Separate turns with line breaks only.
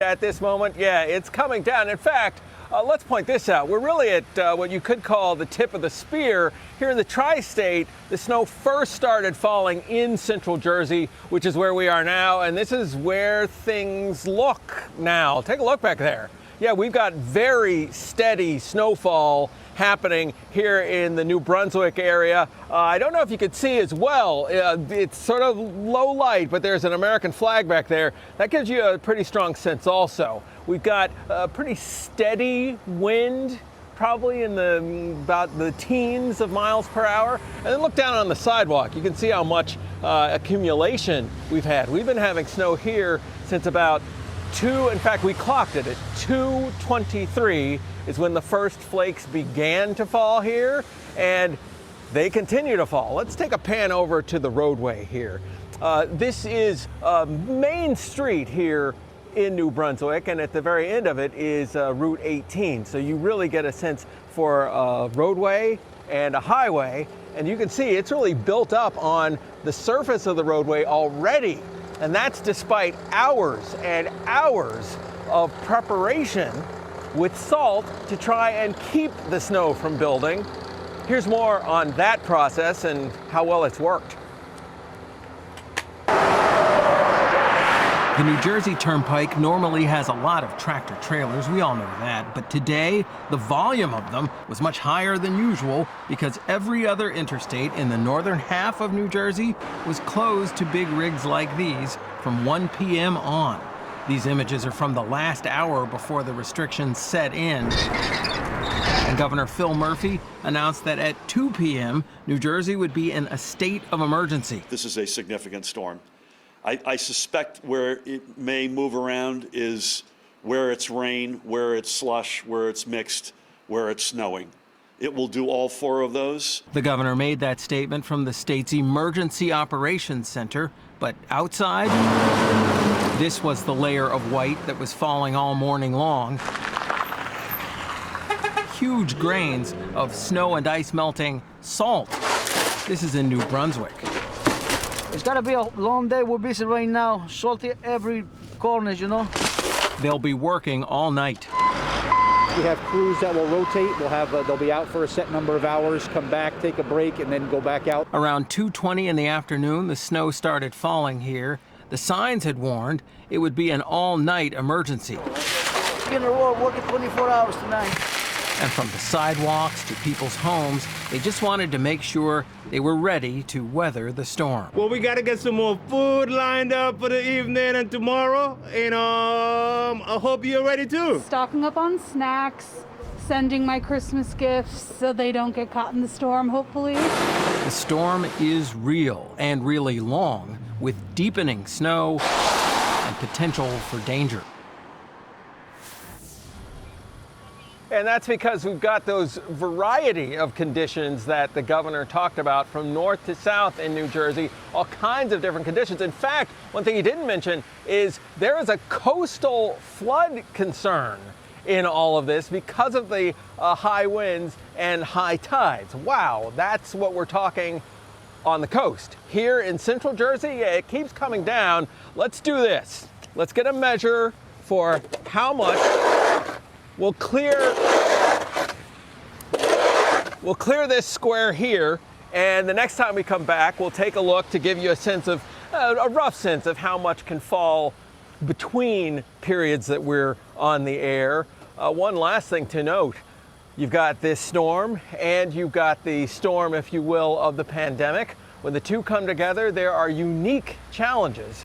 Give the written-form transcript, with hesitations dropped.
At this moment, yeah, it's coming down. In fact, let's point this out. We're really at what you could call the tip of the spear. Here in the tri-state, the snow first started falling in central Jersey, which is where we are now, and this is where things look now. Take a look back there. Yeah, we've got very steady snowfall happening here in the New Brunswick area. I don't know if you could see as well. It's sort of low light, but there's an American flag back there. That gives you a pretty strong sense also. We've got a pretty steady wind, probably in about the teens of miles per hour. And then look down on the sidewalk. You can see how much accumulation we've had. We've been having snow here since about in fact, we clocked it at 2:23 is when the first flakes began to fall here, and they continue to fall. Let's take a pan over to the roadway here. This is Main Street here in New Brunswick, and at the very end of it is Route 18. So you really get a sense for a roadway and a highway, and you can see it's really built up on the surface of the roadway already. And that's despite hours and hours of preparation with salt to try and keep the snow from building. Here's more on that process and how well it's worked.
The New Jersey Turnpike normally has a lot of tractor trailers, we all know that, but today the volume of them was much higher than usual because every other interstate in the northern half of New Jersey was closed to big rigs like these from 1 p.m. on. These images are from the last hour before the restrictions set in. And Governor Phil Murphy announced that at 2 p.m., New Jersey would be in a state of emergency.
This is a significant storm. I suspect where it may move around is where it's rain, where it's slush, where it's mixed, where it's snowing. It will do all four of those.
The governor made that statement from the state's Emergency Operations Center, but outside, this was the layer of white that was falling all morning long. Huge grains of snow and ice melting salt. This is in New Brunswick.
It's gonna be a long day. We're busy right now. Salty every corner, you know.
They'll be working all night.
We have crews that will rotate. They'll be out for a set number of hours, come back, take a break, and then go back out.
Around 2:20 in the afternoon, the snow started falling here. The signs had warned it would be an all-night emergency.
We're gonna roll, working 24 hours tonight.
And from the sidewalks to people's homes, they just wanted to make sure they were ready to weather the storm.
Well, we got to get some more food lined up for the evening and tomorrow, and I hope you're ready too.
Stocking up on snacks, sending my Christmas gifts so they don't get caught in the storm, hopefully.
The storm is real and really long, with deepening snow and potential for danger.
And that's because we've got those variety of conditions that the governor talked about from north to south in New Jersey, all kinds of different conditions. In fact, one thing he didn't mention is there is a coastal flood concern in all of this because of the high winds and high tides. Wow, that's what we're talking on the coast. Here in central Jersey, yeah, it keeps coming down. Let's do this. Let's get a measure for how much we'll clear this square here, and the next time we come back, we'll take a look to give you a sense of, a rough sense of how much can fall between periods that we're on the air. One last thing to note, you've got this storm, and you've got the storm, if you will, of the pandemic. When the two come together, there are unique challenges.